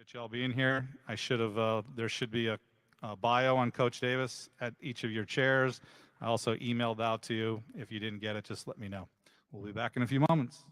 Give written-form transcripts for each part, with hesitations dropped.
Appreciate y'all being here. I should have, there should be a bio on Coach Davis at each of your chairs. I also emailed out to you. If you didn't get it, just let me know. We'll be back in a few moments.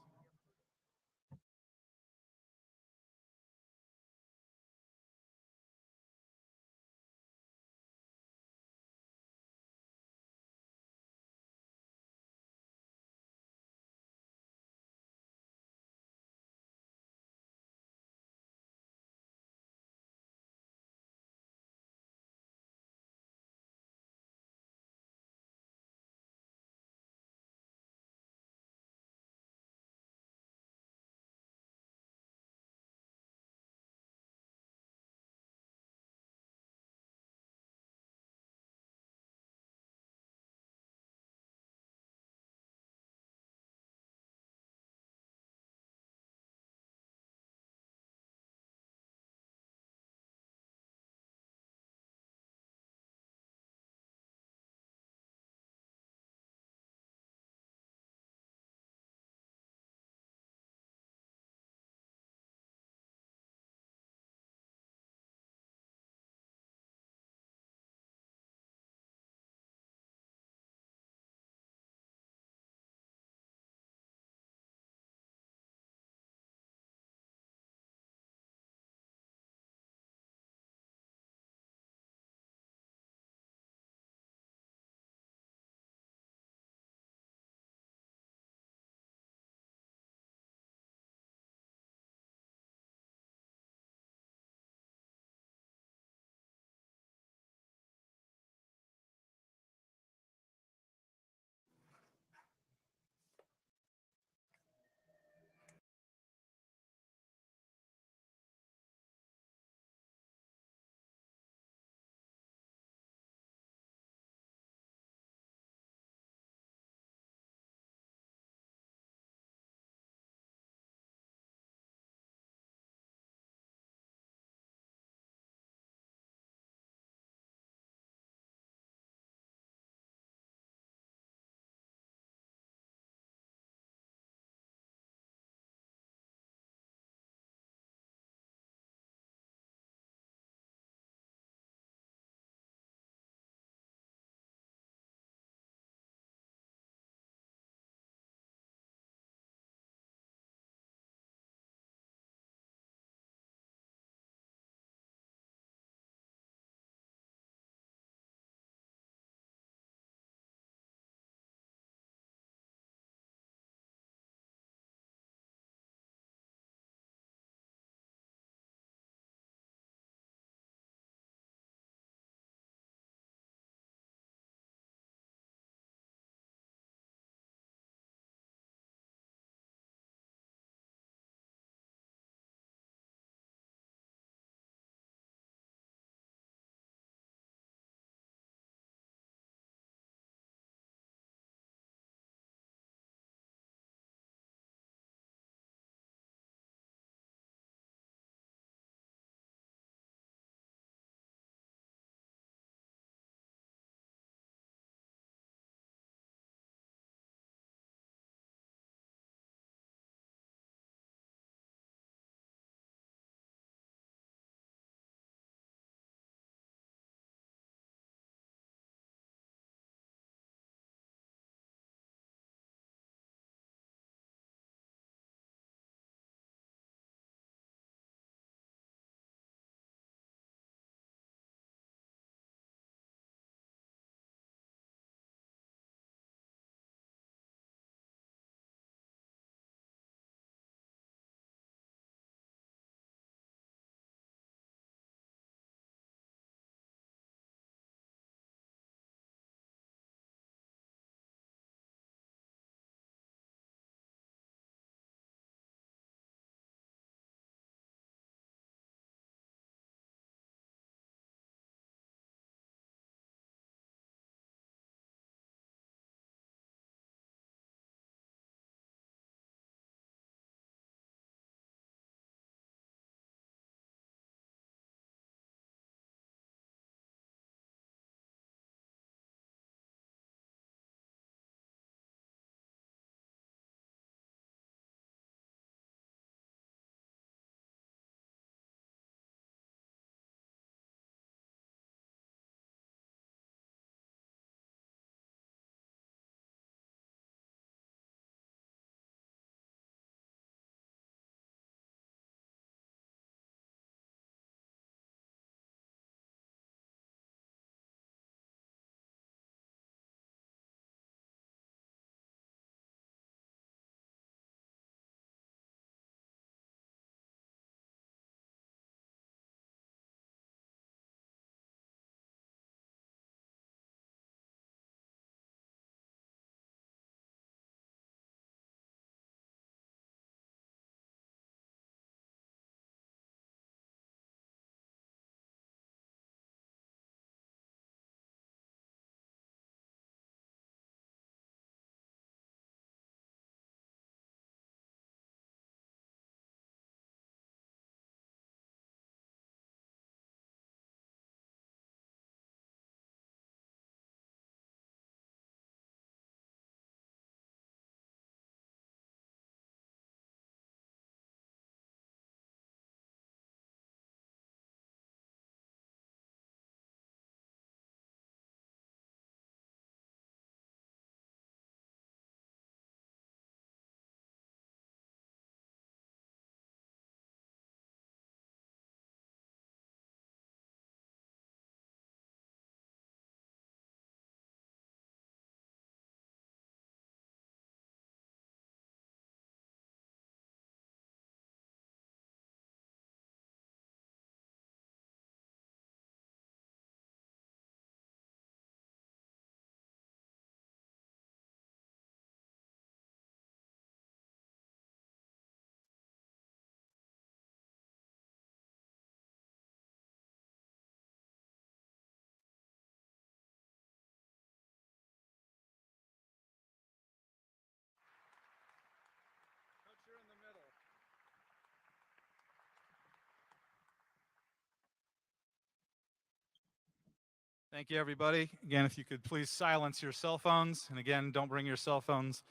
Thank you, everybody. Again, if you could please silence your cell phones. And again, don't bring your cell phones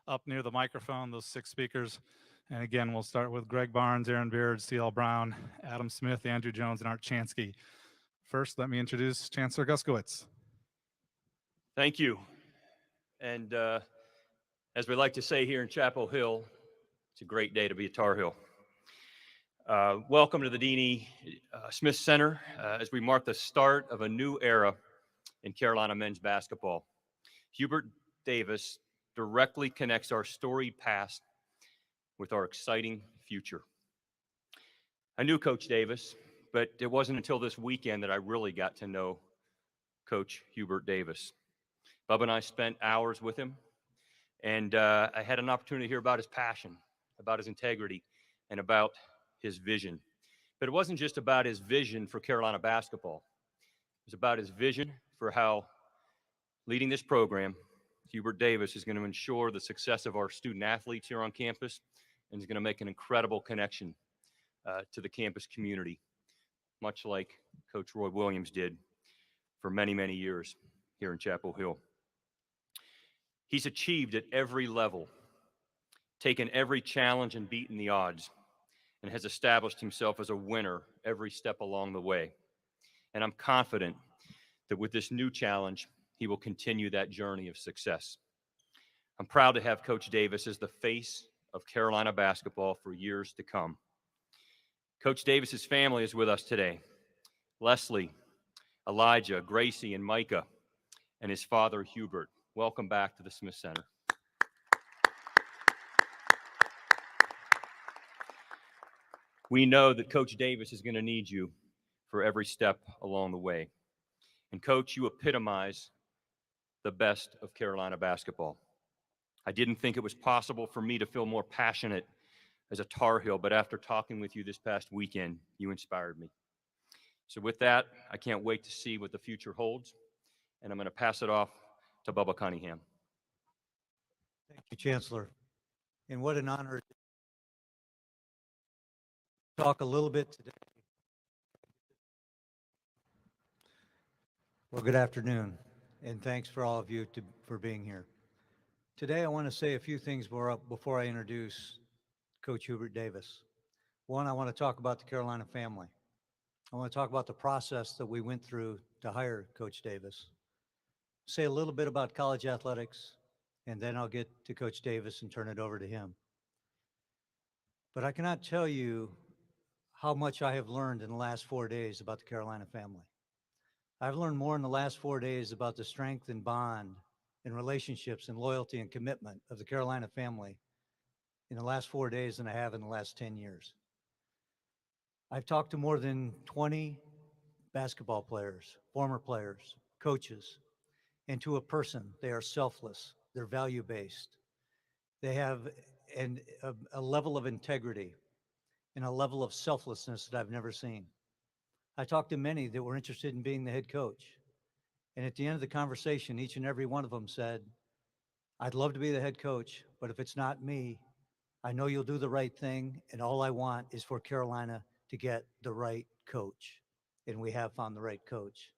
up near the microphone, those 6 speakers. And again, we'll start with Greg Barnes, Aaron Beard, C.L. Brown, Adam Smith, Andrew Jones, and Art Chansky. First, let me introduce Chancellor Guskowitz. Thank you. And as we like to say here in Chapel Hill, it's a great day to be a Tar Heel. Welcome to the Deanie Smith Center as we mark the start of a new era in Carolina men's basketball. Hubert Davis directly connects our storied past with our exciting future. I knew Coach Davis, but it wasn't until this weekend that I really got to know Coach Hubert Davis. Bub and I spent hours with him, and I had an opportunity to hear about his passion, about his integrity, and about his vision. But it wasn't just about his vision for Carolina basketball. It was about his vision for how leading this program, Hubert Davis is going to ensure the success of our student athletes here on campus, and is going to make an incredible connection to the campus community, much like Coach Roy Williams did for many, many years here in Chapel Hill. He's achieved at every level, taken every challenge and beaten the odds, and has established himself as a winner every step along the way. And I'm confident that with this new challenge, he will continue that journey of success. I'm proud to have Coach Davis as the face of Carolina basketball for years to come. Coach Davis's family is with us today. Leslie, Elijah, Gracie, and Micah, and his father, Hubert. Welcome back to the Smith Center. We know that Coach Davis is going to need you for every step along the way. And Coach, you epitomize the best of Carolina basketball. I didn't think it was possible for me to feel more passionate as a Tar Heel, but after talking with you this past weekend, you inspired me. So with that, I can't wait to see what the future holds, and I'm going to pass it off to Bubba Cunningham. Thank you, Chancellor. And what an honor to talk a little bit today. Well, good afternoon, and thanks for all of you for being here. Today, I want to say a few things before I introduce Coach Hubert Davis. One, I want to talk about the Carolina family. I want to talk about the process that we went through to hire Coach Davis. Say a little bit about college athletics, and then I'll get to Coach Davis and turn it over to him. But I cannot tell you how much I have learned in the last 4 days about the Carolina family. I've learned more in the last 4 days about the strength and bond and relationships and loyalty and commitment of the Carolina family in the last 4 days than I have in the last 10 years. I've talked to more than 20 basketball players, former players, coaches, and to a person, they are selfless, they're value-based. They have a level of integrity and a level of selflessness that I've never seen. I talked to many that were interested in being the head coach. And at the end of the conversation, each and every one of them said, I'd love to be the head coach, but if it's not me, I know you'll do the right thing. And all I want is for Carolina to get the right coach. And we have found the right coach.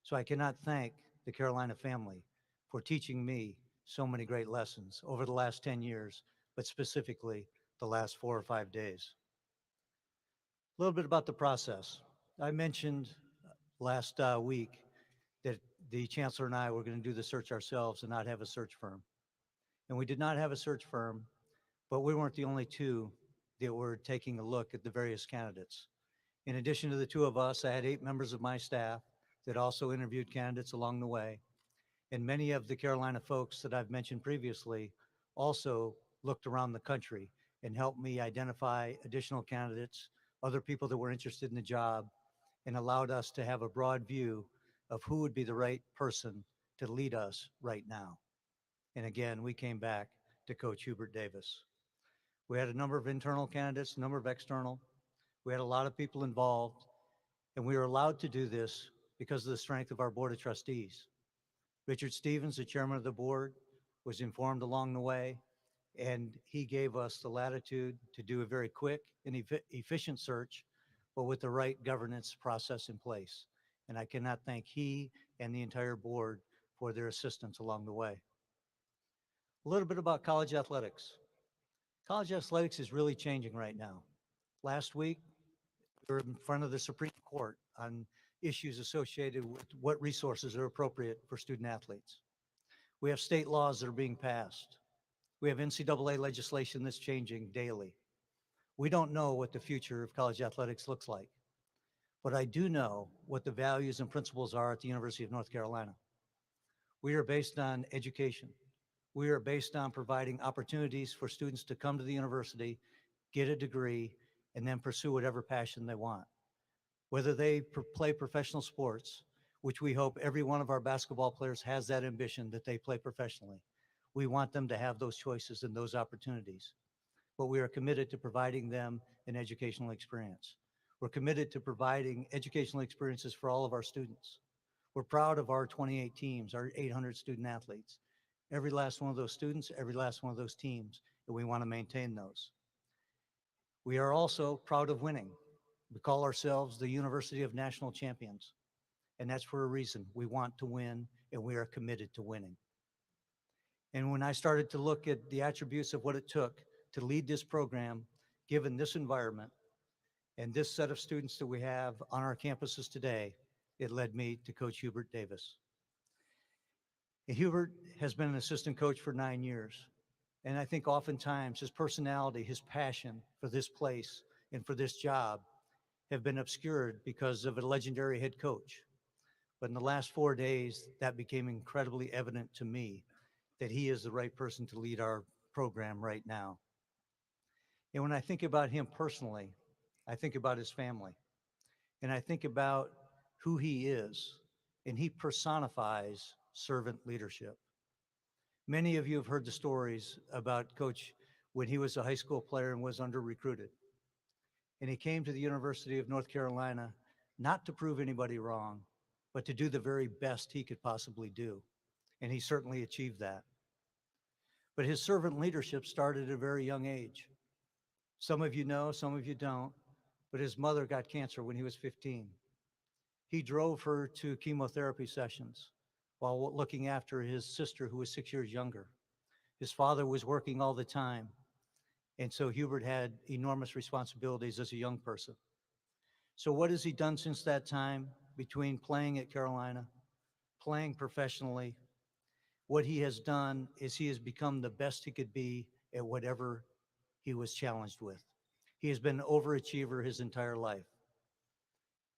So I cannot thank the Carolina family for teaching me so many great lessons over the last 10 years, but specifically the last 4 or 5 days. A little bit about the process. I mentioned last week that the Chancellor and I were going to do the search ourselves and not have a search firm. And we did not have a search firm, but we weren't the only two that were taking a look at the various candidates. In addition to the two of us, I had 8 members of my staff that also interviewed candidates along the way. And many of the Carolina folks that I've mentioned previously also looked around the country and helped me identify additional candidates, other people that were interested in the job, and allowed us to have a broad view of who would be the right person to lead us right now. And again, we came back to Coach Hubert Davis. We had a number of internal candidates, a number of external. We had a lot of people involved, and we were allowed to do this because of the strength of our Board of Trustees. Richard Stevens, the chairman of the board, was informed along the way, and he gave us the latitude to do a very quick and efficient search, but with the right governance process in place. And I cannot thank he and the entire board for their assistance along the way. A little bit about college athletics. College athletics is really changing right now. Last week, we were in front of the Supreme Court on issues associated with what resources are appropriate for student athletes. We have state laws that are being passed. We have NCAA legislation that's changing daily. We don't know what the future of college athletics looks like, but I do know what the values and principles are at the University of North Carolina. We are based on education. We are based on providing opportunities for students to come to the university, get a degree, and then pursue whatever passion they want. Whether they play professional sports, which we hope every one of our basketball players has that ambition that they play professionally. We want them to have those choices and those opportunities. But we are committed to providing them an educational experience. We're committed to providing educational experiences for all of our students. We're proud of our 28 teams, our 800 student athletes. Every last one of those students, every last one of those teams, and we want to maintain those. We are also proud of winning. We call ourselves the University of National Champions, and that's for a reason. We want to win, and we are committed to winning. And when I started to look at the attributes of what it took to lead this program, given this environment and this set of students that we have on our campuses today, it led me to Coach Hubert Davis. And Hubert has been an assistant coach for 9 years. And I think oftentimes his personality, his passion for this place and for this job have been obscured because of a legendary head coach. But in the last 4 days, that became incredibly evident to me that he is the right person to lead our program right now. And when I think about him personally, I think about his family. And I think about who he is, and he personifies servant leadership. Many of you have heard the stories about Coach when he was a high school player and was under-recruited. And he came to the University of North Carolina not to prove anybody wrong, but to do the very best he could possibly do. And he certainly achieved that. But his servant leadership started at a very young age. Some of you know, some of you don't, but his mother got cancer when he was 15. He drove her to chemotherapy sessions while looking after his sister, who was 6 years younger. His father was working all the time, and so Hubert had enormous responsibilities as a young person. So what has he done since that time, between playing at Carolina, playing professionally? What he has done is he has become the best he could be at whatever he was challenged with. He has been an overachiever his entire life.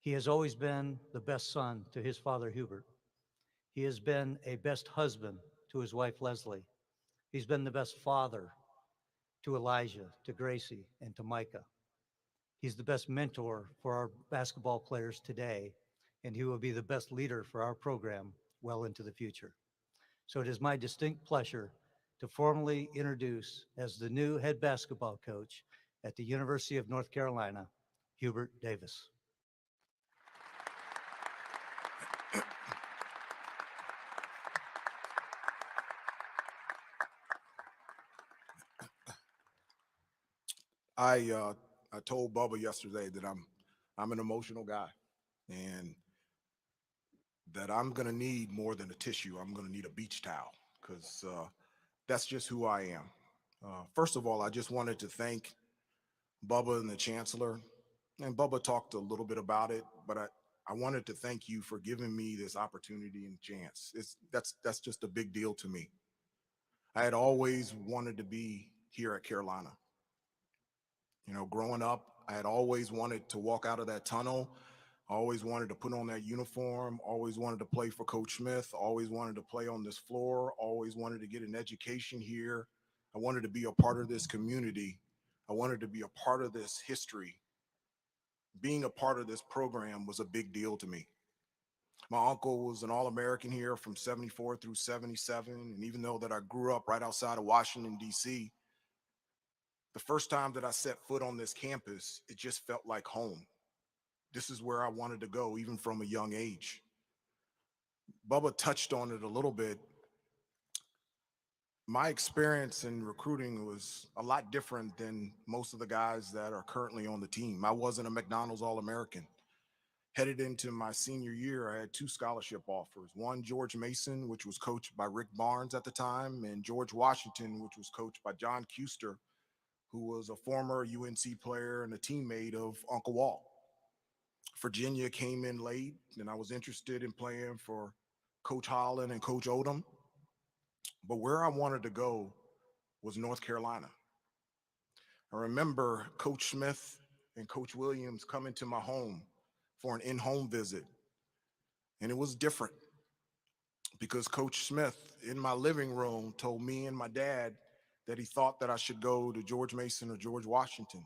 He has always been the best son to his father, Hubert. He has been a best husband to his wife, Leslie. He's been the best father to Elijah, to Gracie, and to Micah. He's the best mentor for our basketball players today, and he will be the best leader for our program well into the future. So it is my distinct pleasure to formally introduce as the new head basketball coach at the University of North Carolina, Hubert Davis. I told Bubba yesterday that I'm an emotional guy, and that I'm gonna need more than a tissue. I'm gonna need a beach towel, because that's just who I am. First of all, I just wanted to thank Bubba and the Chancellor, and Bubba talked a little bit about it, but I wanted to thank you for giving me this opportunity and chance. That's just a big deal to me. I had always wanted to be here at Carolina. You know, growing up, I had always wanted to walk out of that tunnel. I always wanted to put on that uniform, always wanted to play for Coach Smith, always wanted to play on this floor, always wanted to get an education here. I wanted to be a part of this community. I wanted to be a part of this history. Being a part of this program was a big deal to me. My uncle was an All-American here from 74 through 77. And even though that I grew up right outside of Washington, D.C., the first time that I set foot on this campus, it just felt like home. This is where I wanted to go, even from a young age. Bubba touched on it a little bit. My experience in recruiting was a lot different than most of the guys that are currently on the team. I wasn't a McDonald's All-American. headed into my senior year, I had two scholarship offers. One, George Mason, which was coached by Rick Barnes at the time, and George Washington, which was coached by John Custer, who was a former UNC player and a teammate of Uncle Walt. Virginia came in late, and I was interested in playing for Coach Holland and Coach Odom. But where I wanted to go was North Carolina. I remember Coach Smith and Coach Williams coming to my home for an in-home visit. And it was different because Coach Smith in my living room told me and my dad that he thought that I should go to George Mason or George Washington.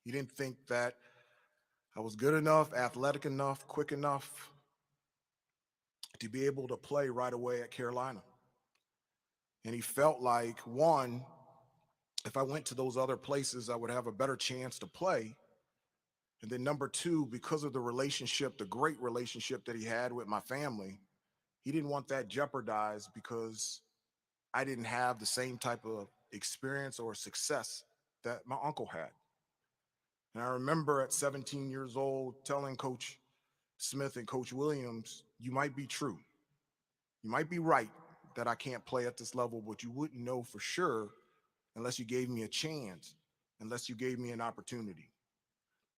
He didn't think that I was good enough, athletic enough, quick enough to be able to play right away at Carolina. And he felt like, one, if I went to those other places, I would have a better chance to play. And then number two, because of the relationship, the great relationship that he had with my family, he didn't want that jeopardized because I didn't have the same type of experience or success that my uncle had. And I remember at 17 years old telling Coach Smith and Coach Williams, you might be true. You might be right that I can't play at this level, but you wouldn't know for sure unless you gave me a chance, unless you gave me an opportunity.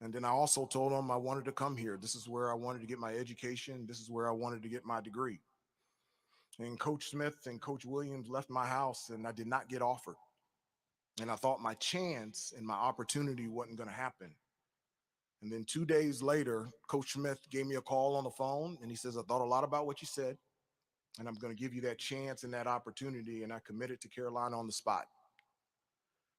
And then I also told them I wanted to come here. This is where I wanted to get my education. This is where I wanted to get my degree. And Coach Smith and Coach Williams left my house and I did not get offered. And I thought my chance and my opportunity wasn't going to happen. And then 2 days later, Coach Smith gave me a call on the phone and he says, I thought a lot about what you said and I'm going to give you that chance and that opportunity. And I committed to Carolina on the spot.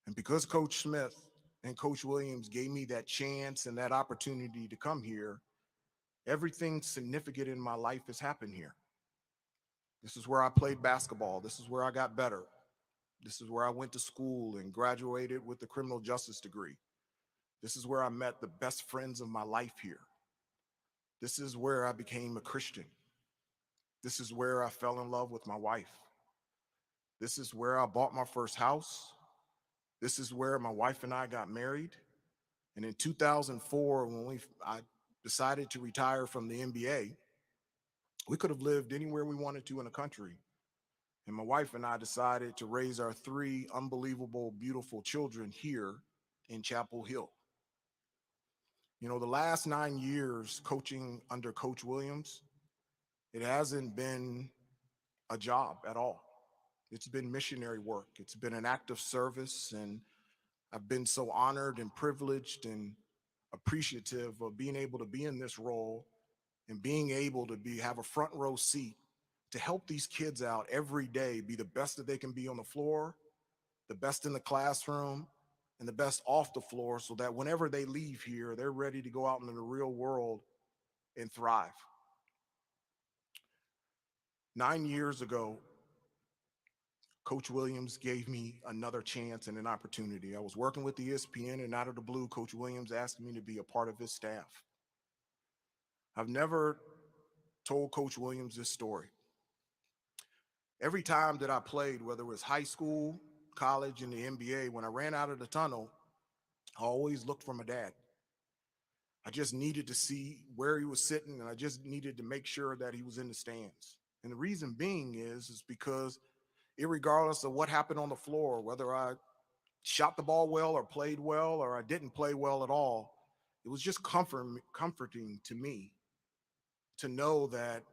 And because Coach Smith and Coach Williams gave me that chance and that opportunity to come here, everything significant in my life has happened here. This is where I played basketball. This is where I got better. This is where I went to school and graduated with a criminal justice degree. This is where I met the best friends of my life here. This is where I became a Christian. This is where I fell in love with my wife. This is where I bought my first house. This is where my wife and I got married. And in 2004, when I decided to retire from the NBA, we could have lived anywhere we wanted to in the country. And my wife and I decided to raise our three unbelievable, beautiful children here in Chapel Hill. You know, the last 9 years coaching under Coach Williams, it hasn't been a job at all. It's been missionary work. It's been an act of service. And I've been so honored and privileged and appreciative of being able to be in this role and being able to have a front row seat to help these kids out every day, be the best that they can be on the floor, the best in the classroom, and the best off the floor so that whenever they leave here, they're ready to go out into the real world and thrive. 9 years ago, Coach Williams gave me another chance and an opportunity. I was working with ESPN, and out of the blue, Coach Williams asked me to be a part of his staff. I've never told Coach Williams this story. Every time that I played, whether it was high school, college, and the NBA, when I ran out of the tunnel, I always looked for my dad. I just needed to see where he was sitting, and I just needed to make sure that he was in the stands. And the reason being is because irregardless of what happened on the floor, whether I shot the ball well or played well or I didn't play well at all, it was just comforting to me to know that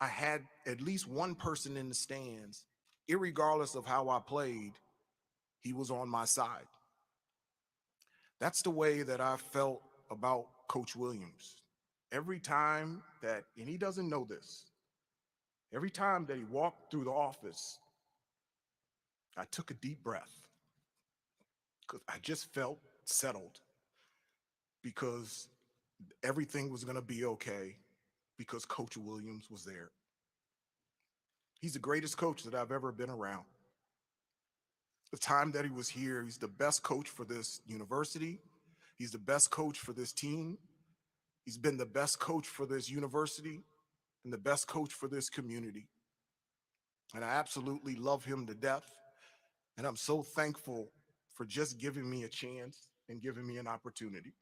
I had at least one person in the stands, irregardless of how I played, he was on my side. That's the way that I felt about Coach Williams. Every time that, and he doesn't know this, every time that he walked through the office, I took a deep breath because I just felt settled because everything was going to be okay because Coach Williams was there. He's the greatest coach that I've ever been around. The time that he was here, he's the best coach for this university. He's the best coach for this team. He's been the best coach for this university and the best coach for this community. And I absolutely love him to death. And I'm so thankful for just giving me a chance and giving me an opportunity.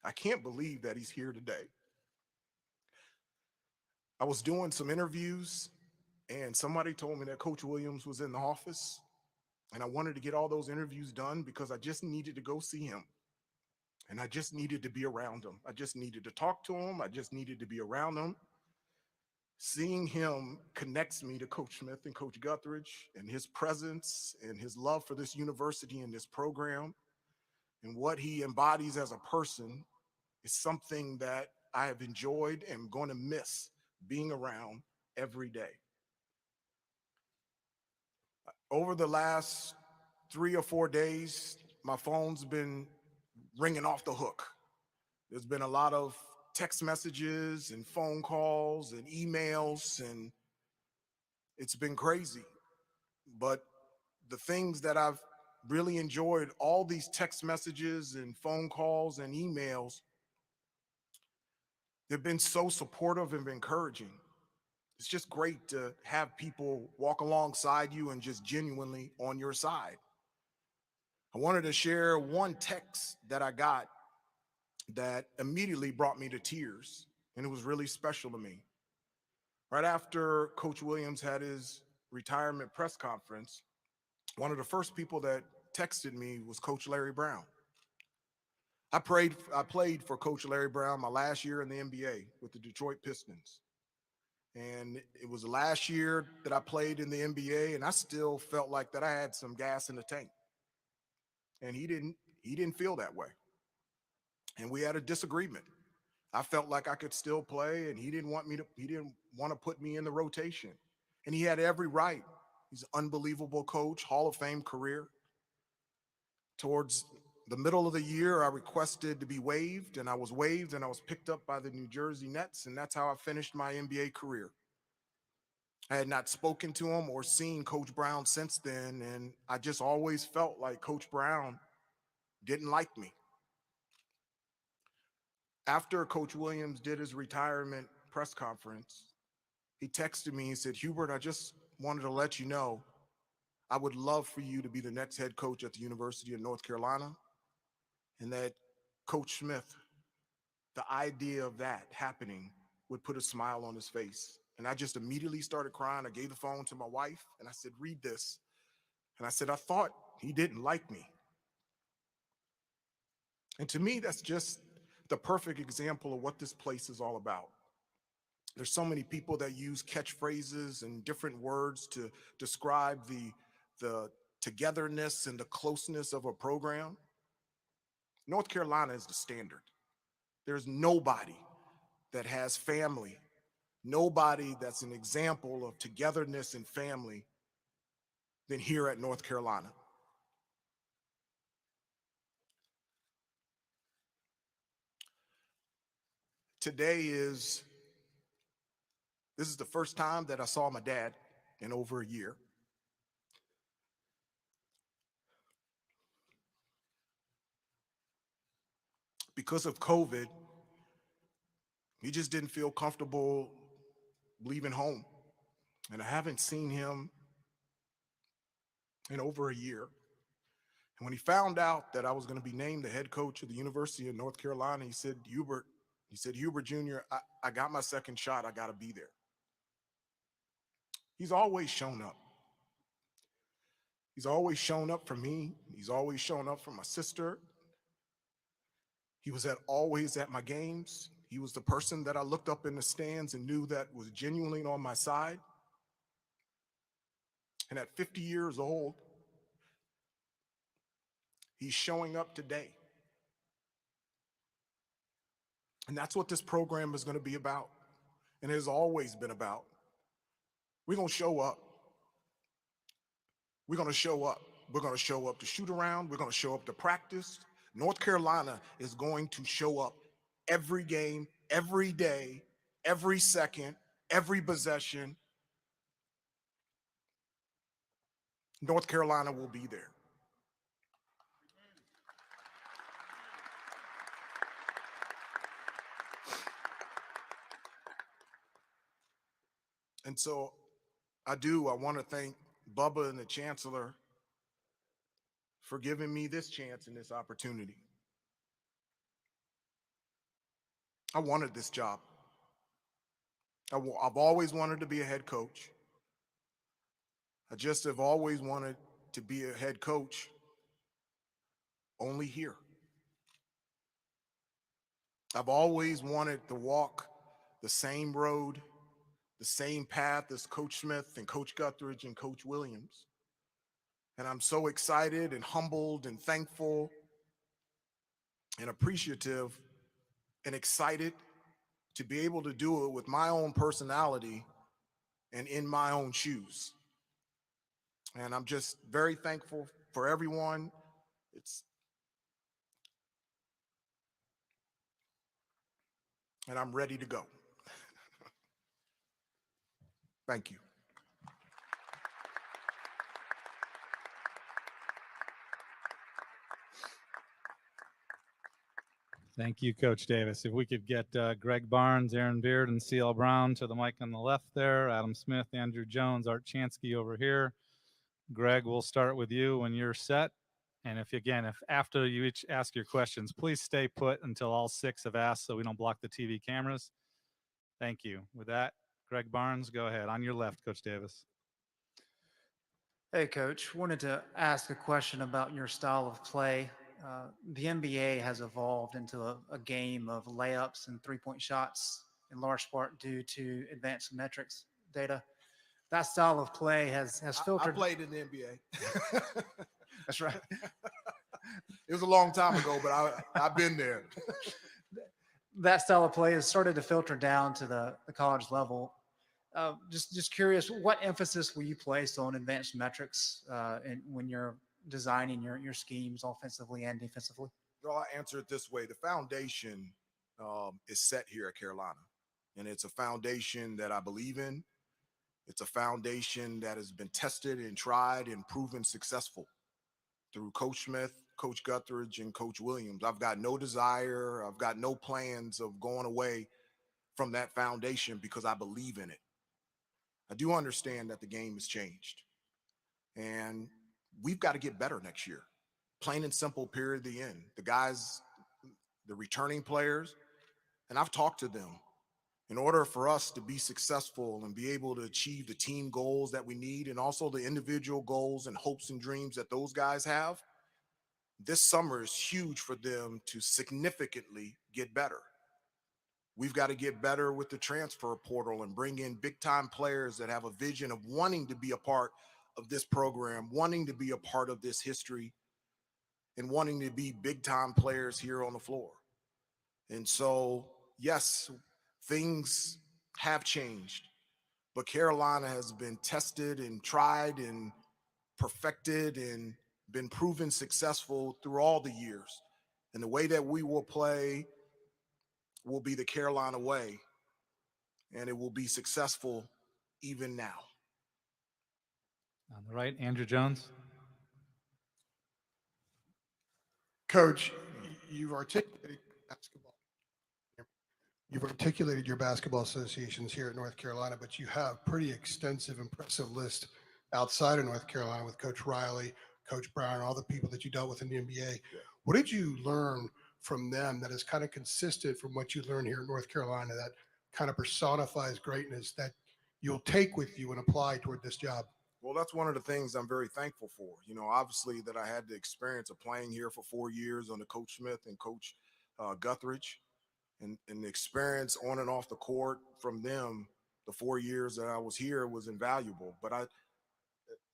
I can't believe that he's here today. I was doing some interviews and somebody told me that Coach Williams was in the office, and I wanted to get all those interviews done because I just needed to go see him. And I just needed to be around him. I just needed to talk to him. I just needed to be around him. Seeing him connects me to Coach Smith and Coach Guthridge and his presence and his love for this university and this program and what he embodies as a person is something that I have enjoyed and going to miss being around every day. Over the last 3 or 4 days, my phone's been ringing off the hook. There's been a lot of text messages and phone calls and emails, and it's been crazy. But the things that I've really enjoyed, all these text messages and phone calls and emails, they've been so supportive and encouraging. It's just great to have people walk alongside you and just genuinely on your side. I wanted to share one text that I got that immediately brought me to tears, and it was really special to me. Right after Coach Williams had his retirement press conference, one of the first people that texted me was Coach Larry Brown. I played for Coach Larry Brown my last year in the NBA with the Detroit Pistons. And it was the last year that I played in the NBA, and I still felt like that I had some gas in the tank. And he didn't feel that way. And we had a disagreement. I felt like I could still play, and he didn't want to put me in the rotation. And he had every right. He's an unbelievable coach, Hall of Fame career. Towards the middle of the year, I requested to be waived, and I was waived, and I was picked up by the New Jersey Nets, and that's how I finished my NBA career. I had not spoken to him or seen Coach Brown since then, and I just always felt like Coach Brown didn't like me. After Coach Williams did his retirement press conference, he texted me and said, "Hubert, I just wanted to let you know I would love for you to be the next head coach at the University of North Carolina," and that Coach Smith, the idea of that happening would put a smile on his face. And I just immediately started crying. I gave the phone to my wife and I said, "Read this." And I said, "I thought he didn't like me." And to me, that's just the perfect example of what this place is all about. There's so many people that use catchphrases and different words to describe the togetherness and the closeness of a program. North Carolina is the standard. There's nobody that has family, nobody that's an example of togetherness and family than here at North Carolina. This is the first time that I saw my dad in over a year. Because of COVID, he just didn't feel comfortable leaving home. And I haven't seen him in over a year. And when he found out that I was going to be named the head coach of the University of North Carolina, he said, "Hubert, Jr., I got my second shot. I got to be there." He's always shown up. He's always shown up for me. He's always shown up for my sister. He was always at my games. He was the person that I looked up in the stands and knew that was genuinely on my side. And at 50 years old, he's showing up today. And that's what this program is going to be about, and it has always been about. We're going to show up. We're going to show up. We're going to show up to shoot around. We're going to show up to practice. North Carolina is going to show up every game, every day, every second, every possession. North Carolina will be there. And so I want to thank Bubba and the Chancellor for giving me this chance and this opportunity. I wanted this job. I've always wanted to be a head coach. I just have always wanted to be a head coach only here. I've always wanted to walk the same road, the same path as Coach Smith and Coach Guthridge and Coach Williams. And I'm so excited and humbled and thankful and appreciative and excited to be able to do it with my own personality and in my own shoes. And I'm just very thankful for everyone. And I'm ready to go. Thank you. Thank you, Coach Davis. If we could get Greg Barnes, Aaron Beard, and C.L. Brown to the mic on the left there, Adam Smith, Andrew Jones, Art Chansky over here. Greg, we'll start with you when you're set. And if after you each ask your questions, please stay put until all 6 have asked so we don't block the TV cameras. Thank you. With that, Greg Barnes, go ahead. On your left, Coach Davis. Hey, Coach. Wanted to ask a question about your style of play. The NBA has evolved into a game of layups and three-point shots, in large part due to advanced metrics data. That style of play has filtered. I played in the NBA. That's right. It was a long time ago, but I've been there. That style of play has started to filter down to the college level. Just curious, what emphasis will you place on advanced metrics when you're designing your schemes offensively and defensively? Well, I answer it this way. The foundation is set here at Carolina, and it's a foundation that I believe in. It's a foundation that has been tested and tried and proven successful through Coach Smith, Coach Guthridge, and Coach Williams. I've got no desire, I've got no plans of going away from that foundation because I believe in it. I do understand that the game has changed, and we've got to get better next year. Plain and simple, period, the end. The guys, the returning players, and I've talked to them. In order for us to be successful and be able to achieve the team goals that we need and also the individual goals and hopes and dreams that those guys have, this summer is huge for them to significantly get better. We've got to get better with the transfer portal and bring in big-time players that have a vision of wanting to be a part of this program, wanting to be a part of this history, and wanting to be big-time players here on the floor. And so, yes, things have changed, but Carolina has been tested and tried and perfected and been proven successful through all the years. And the way that we will play will be the Carolina way, and it will be successful even now. On the right, Andrew Jones. Coach, you've articulated basketball. You've articulated your basketball associations here at North Carolina, but you have pretty extensive, impressive list outside of North Carolina with Coach Riley, Coach Brown, all the people that you dealt with in the NBA. What did you learn from them that is kind of consistent from what you learned here in North Carolina that kind of personifies greatness that you'll take with you and apply toward this job? Well, that's one of the things I'm very thankful for. You know, obviously that I had the experience of playing here for 4 years under Coach Smith and Coach Guthridge, and the experience on and off the court from them, the 4 years that I was here was invaluable. But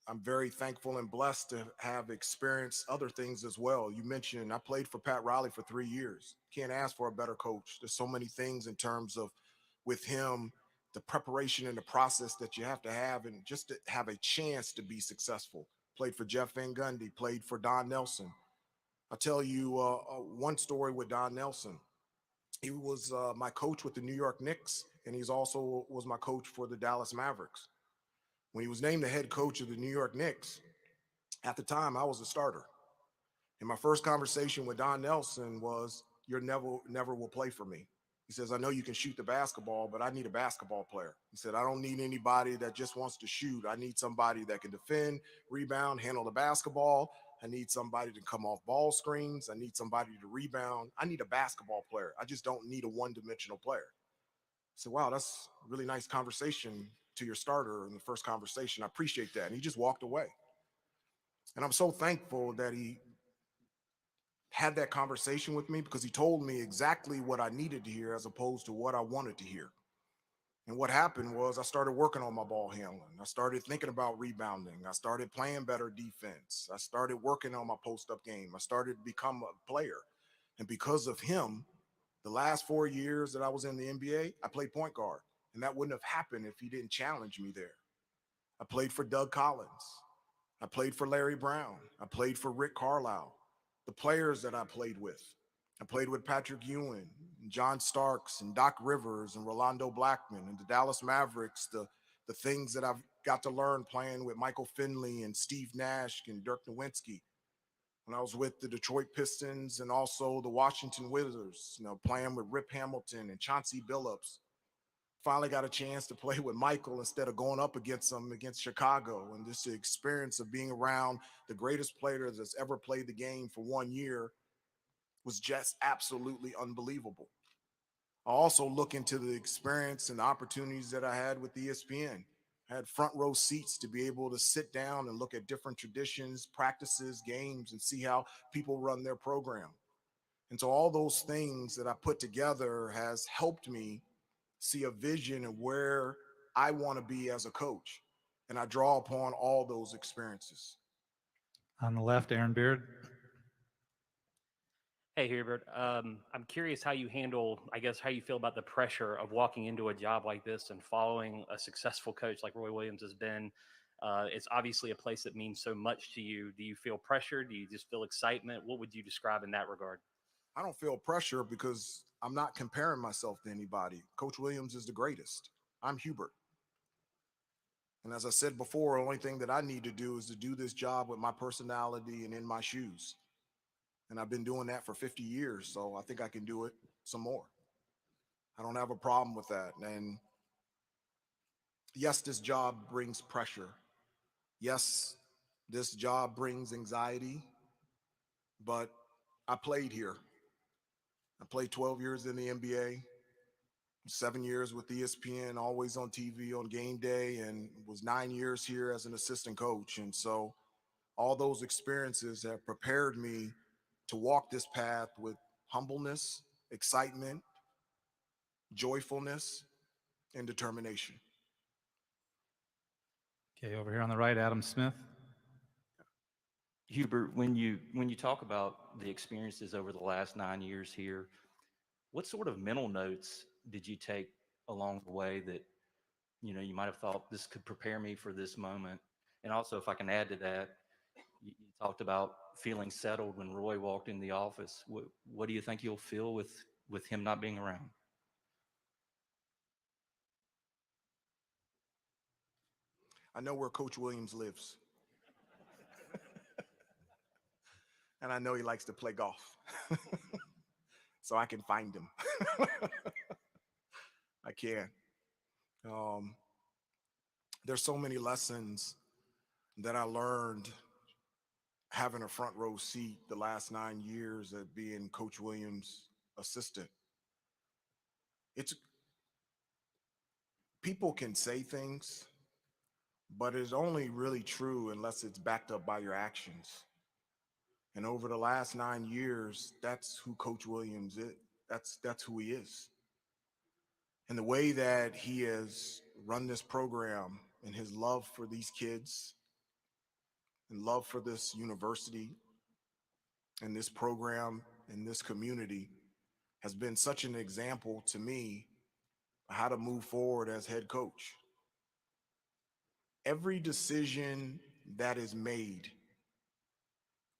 I'm very thankful and blessed to have experienced other things as well. You mentioned I played for Pat Riley for 3 years. Can't ask for a better coach. There's so many things in terms of with him, the preparation and the process that you have to have, and just to have a chance to be successful. Played for Jeff Van Gundy, played for Don Nelson. I'll tell you one story with Don Nelson. He was my coach with the New York Knicks, and he's also was my coach for the Dallas Mavericks. When he was named the head coach of the New York Knicks, at the time I was a starter. And my first conversation with Don Nelson was, "You never will play for me." He says, "I know you can shoot the basketball, but I need a basketball player." He said, "I don't need anybody that just wants to shoot. I need somebody that can defend, rebound, handle the basketball. I need somebody to come off ball screens. I need somebody to rebound. I need a basketball player. I just don't need a one-dimensional player." said, wow, that's a really nice conversation to your starter in the first conversation. I appreciate that. And he just walked away. And I'm so thankful that he had that conversation with me because he told me exactly what I needed to hear as opposed to what I wanted to hear. And what happened was I started working on my ball handling. I started thinking about rebounding. I started playing better defense. I started working on my post-up game. I started to become a player. And because of him, the last 4 years that I was in the NBA, I played point guard. And that wouldn't have happened if he didn't challenge me there. I played for Doug Collins. I played for Larry Brown. I played for Rick Carlisle. The players that I played with. I played with Patrick Ewing, and John Starks, and Doc Rivers, and Rolando Blackman, and the Dallas Mavericks, the things that I've got to learn playing with Michael Finley and Steve Nash and Dirk Nowitzki. When I was with the Detroit Pistons and also the Washington Wizards, playing with Rip Hamilton and Chauncey Billups. Finally got a chance to play with Michael instead of going up against him against Chicago. And just the experience of being around the greatest player that's ever played the game for 1 year was just absolutely unbelievable. I also look into the experience and the opportunities that I had with ESPN. I had front row seats to be able to sit down and look at different traditions, practices, games, and see how people run their program. And so all those things that I put together has helped me see a vision of where I want to be as a coach. And I draw upon all those experiences. On the left, Aaron Beard. Hey, Hubert. I'm curious how you handle, I guess, how you feel about the pressure of walking into a job like this and following a successful coach like Roy Williams has been. It's obviously a place that means so much to you. Do you feel pressure? Do you just feel excitement? What would you describe in that regard? I don't feel pressure because I'm not comparing myself to anybody. Coach Williams is the greatest. I'm Hubert. And as I said before, the only thing that I need to do is to do this job with my personality and in my shoes. And I've been doing that for 50 years, so I think I can do it some more. I don't have a problem with that. And yes, this job brings pressure. Yes, this job brings anxiety, but I played here. I played 12 years in the NBA, 7 years with ESPN, always on TV on game day, and was 9 years here as an assistant coach. And so all those experiences have prepared me to walk this path with humbleness, excitement, joyfulness, and determination. Okay, over here on the right, Adam Smith. Hubert, when you talk about the experiences over the last 9 years here, what sort of mental notes did you take along the way that you might have thought this could prepare me for this moment? And also, if I can add to that, you talked about feeling settled when Roy walked in the office. What do you think you'll feel with him not being around? I know where Coach Williams lives. And I know he likes to play golf. So I can find him. I can. Um, there's so many lessons that I learned having a front row seat the last 9 years at being Coach Williams' assistant. It's people can say things, but it's only really true unless it's backed up by your actions. And over the last 9 years, that's who Coach Williams is. That's who he is. And the way that he has run this program and his love for these kids and love for this university and this program and this community has been such an example to me of how to move forward as head coach. Every decision that is made,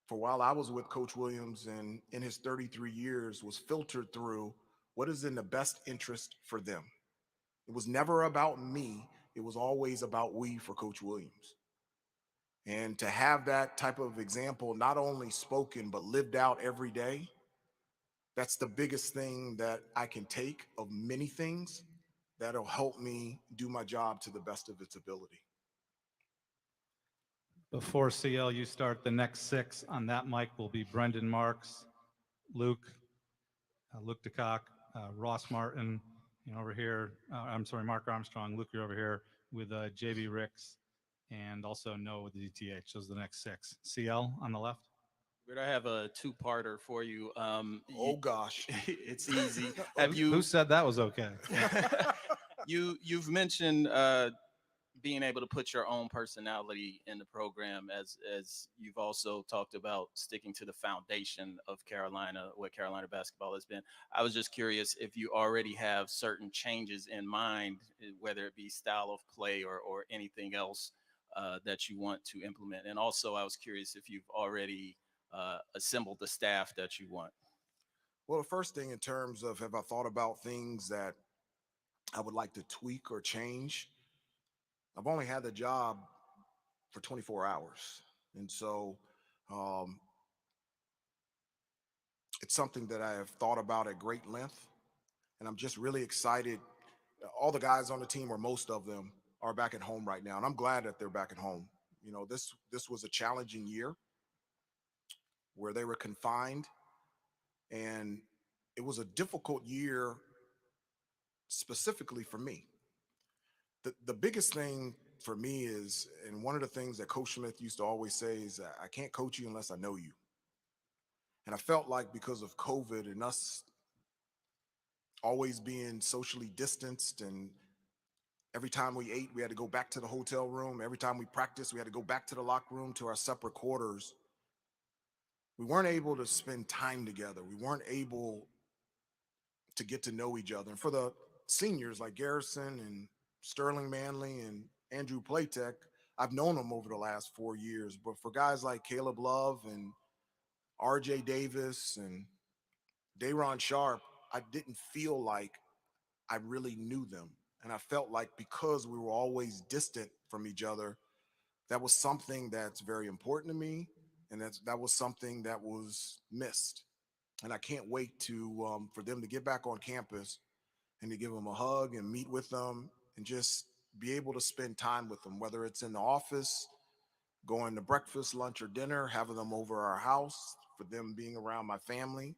for while I was with Coach Williams and in his 33 years, was filtered through what is in the best interest for them. It was never about me. It was always about we for Coach Williams. And to have that type of example, not only spoken, but lived out every day, that's the biggest thing that I can take of many things that'll help me do my job to the best of its ability. Before CL, you start, the next 6 on that mic will be Brendan Marks, Luke DeCock, Ross Martin, over here, I'm sorry, Mark Armstrong. Luke, you're over here with JB Ricks, and also Noah with DTH. Those are the next 6. CL on the left. We're gonna have a two-parter for you. Oh gosh. It's easy. Have Who you said that was okay? you've mentioned being able to put your own personality in the program, as you've also talked about sticking to the foundation of Carolina, what Carolina basketball has been. I was just curious if you already have certain changes in mind, whether it be style of play or anything else that you want to implement. And also, I was curious if you've already assembled the staff that you want. Well, the first thing in terms of have I thought about things that I would like to tweak or change? I've only had the job for 24 hours. And so um, it's something that I have thought about at great length. And I'm just really excited. All the guys on the team, or most of them, are back at home right now. And I'm glad that they're back at home. This was a challenging year where they were confined. And it was a difficult year specifically for me. The biggest thing for me is, and one of the things that Coach Smith used to always say is, I can't coach you unless I know you. And I felt like because of COVID and us always being socially distanced, and every time we ate, we had to go back to the hotel room. Every time we practiced, we had to go back to the locker room, to our separate quarters. We weren't able to spend time together. We weren't able to get to know each other. And for the seniors like Garrison and Sterling Manley and Andrew Platek, I've known them over the last 4 years. But for guys like Caleb Love and RJ Davis and Day'Ron Sharp, I didn't feel like I really knew them. And I felt like because we were always distant from each other, that was something that's very important to me. And that was something that was missed. And I can't wait to for them to get back on campus and to give them a hug and meet with them and just be able to spend time with them, whether it's in the office, going to breakfast, lunch, or dinner, having them over our house, for them being around my family.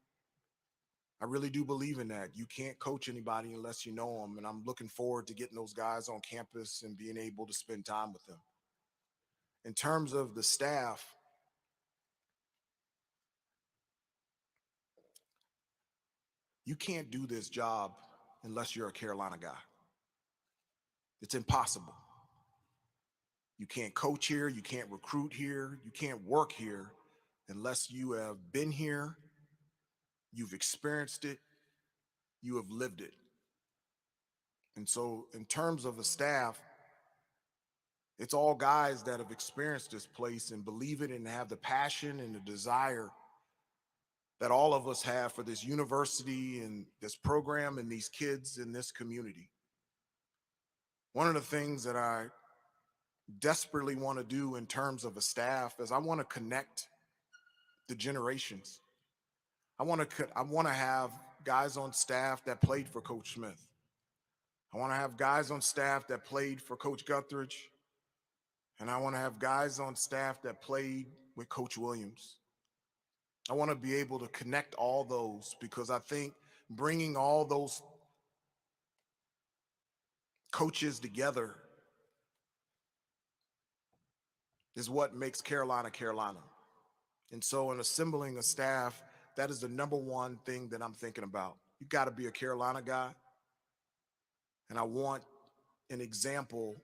I really do believe in that. You can't coach anybody unless you know them. And I'm looking forward to getting those guys on campus and being able to spend time with them. In terms of the staff, you can't do this job unless you're a Carolina guy. It's impossible. You can't coach here, you can't recruit here, you can't work here unless you have been here, you've experienced it, you have lived it. And so in terms of the staff, it's all guys that have experienced this place and believe it and have the passion and the desire that all of us have for this university and this program and these kids in this community. One of the things that I desperately want to do in terms of a staff is I want to connect the generations. I want to have guys on staff that played for Coach Smith. I want to have guys on staff that played for Coach Guthridge. And I want to have guys on staff that played with Coach Williams. I want to be able to connect all those, because I think bringing all those coaches together is what makes Carolina Carolina. And so in assembling a staff, that is the number one thing that I'm thinking about. You got to be a Carolina guy. And I want an example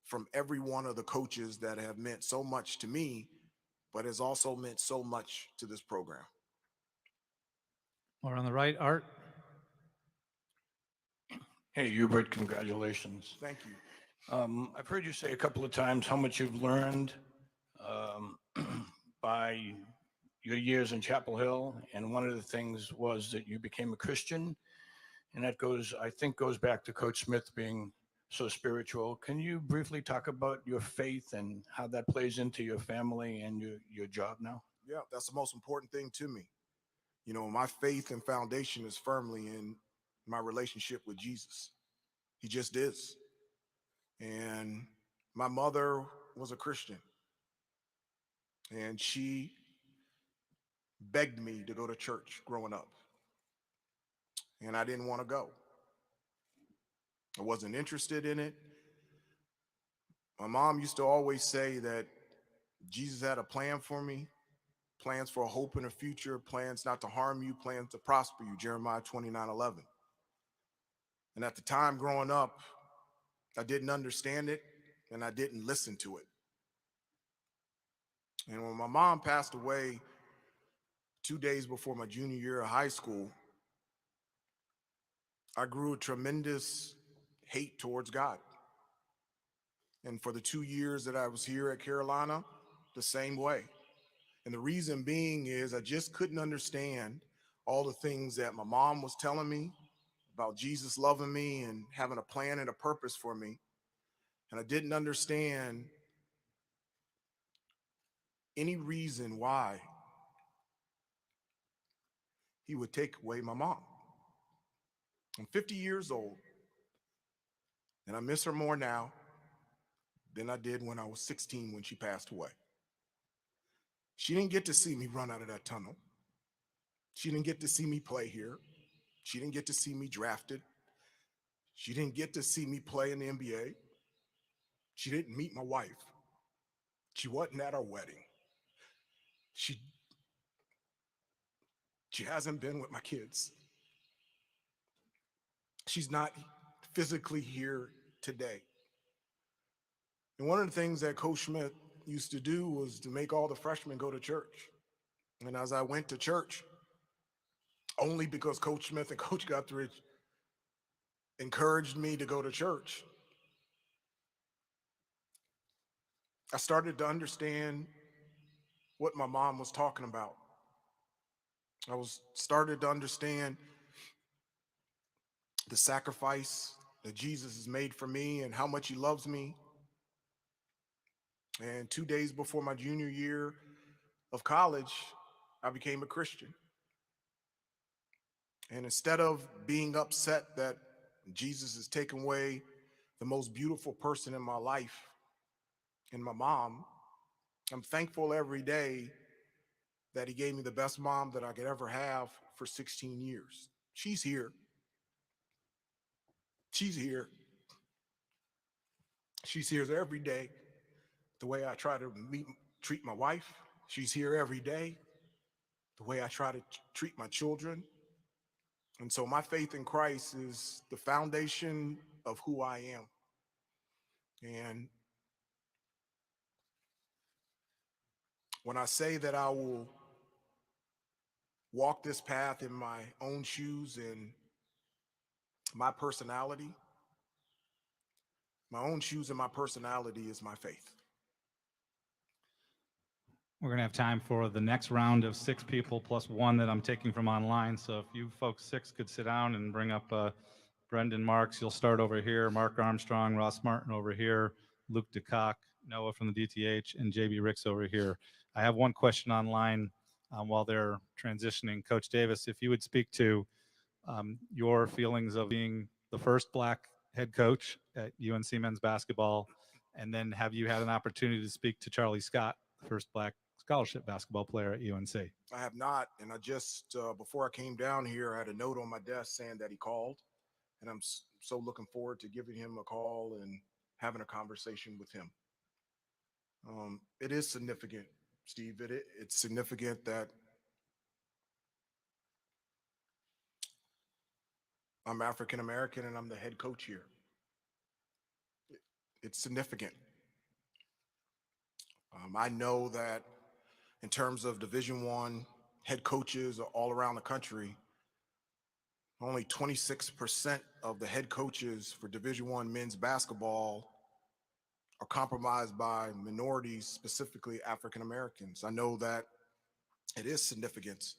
from every one of the coaches that have meant so much to me, but has also meant so much to this program. Or on the right, Art. Hey, Hubert, congratulations. Thank you. I've heard you say a couple of times how much you've learned um, by your years in Chapel Hill, and one of the things was that you became a Christian, and that I think goes back to Coach Smith being so spiritual. Can you briefly talk about your faith and how that plays into your family and your job now? Yeah, that's the most important thing to me. My faith and foundation is firmly in my relationship with Jesus. He just is. And my mother was a Christian, and she begged me to go to church growing up. And I didn't want to go. I wasn't interested in it. My mom used to always say that Jesus had a plan for me, plans for a hope in the future, plans not to harm you, plans to prosper you, Jeremiah 29:11. And at the time growing up, I didn't understand it and I didn't listen to it. And when my mom passed away 2 days before my junior year of high school, I grew a tremendous hate towards God. And for the 2 years that I was here at Carolina, the same way. And the reason being is I just couldn't understand all the things that my mom was telling me about Jesus loving me and having a plan and a purpose for me. And I didn't understand any reason why he would take away my mom. I'm 50 years old, and I miss her more now than I did when I was 16 when she passed away. She didn't get to see me run out of that tunnel. She didn't get to see me play here. She didn't get to see me drafted. She didn't get to see me play in the NBA. She didn't meet my wife. She wasn't at our wedding. She hasn't been with my kids. She's not physically here today. And one of the things that Coach Smith used to do was to make all the freshmen go to church. And as I went to church, only because Coach Smith and Coach Guthridge encouraged me to go to church, I started to understand what my mom was talking about. Started to understand the sacrifice that Jesus has made for me and how much he loves me. And 2 days before my junior year of college, I became a Christian. And instead of being upset that Jesus has taken away the most beautiful person in my life and my mom, I'm thankful every day that he gave me the best mom that I could ever have for 16 years. She's here. She's here. She's here every day. The way I try to treat my wife, she's here every day. The way I try to treat my children. And so my faith in Christ is the foundation of who I am. And when I say that I will walk this path in my own shoes and my personality, my own shoes and my personality is my faith. We're going to have time for the next round of 6 people plus 1 that I'm taking from online. So if you folks 6 could sit down and bring up Brendan Marks, you'll start over here. Mark Armstrong, Ross Martin over here, Luke DeCock, Noah from the DTH, and JB Ricks over here. I have one question online while they're transitioning. Coach Davis, if you would speak to your feelings of being the first Black head coach at UNC men's basketball, and then have you had an opportunity to speak to Charlie Scott, the first Black scholarship basketball player at UNC? I have not, and I just, before I came down here, I had a note on my desk saying that he called, and I'm so looking forward to giving him a call and having a conversation with him. It is significant, Steve. It's significant that I'm African American and I'm the head coach here. It's significant. I know that in terms of Division I head coaches all around the country, only 26% of the head coaches for Division I men's basketball are compromised by minorities, specifically African Americans. I know that it is significant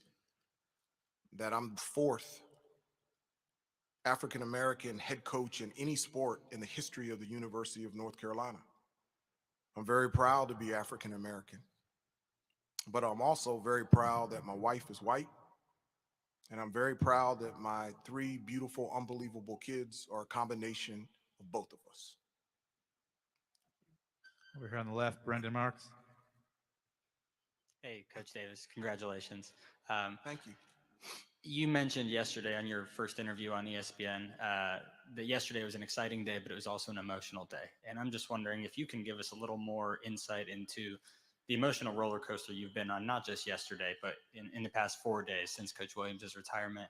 that I'm the 4th African American head coach in any sport in the history of the University of North Carolina. I'm very proud to be African American, but I'm also very proud that my wife is white, and I'm very proud that my 3 beautiful, unbelievable kids are a combination of both of us. Over here on the left, Brendan Marks. Hey, Coach Davis, congratulations. Thank you. You mentioned yesterday on your first interview on ESPN that yesterday was an exciting day, but it was also an emotional day. And I'm just wondering if you can give us a little more insight into the emotional roller coaster you've been on, not just yesterday, but in the past 4 days since Coach Williams' retirement,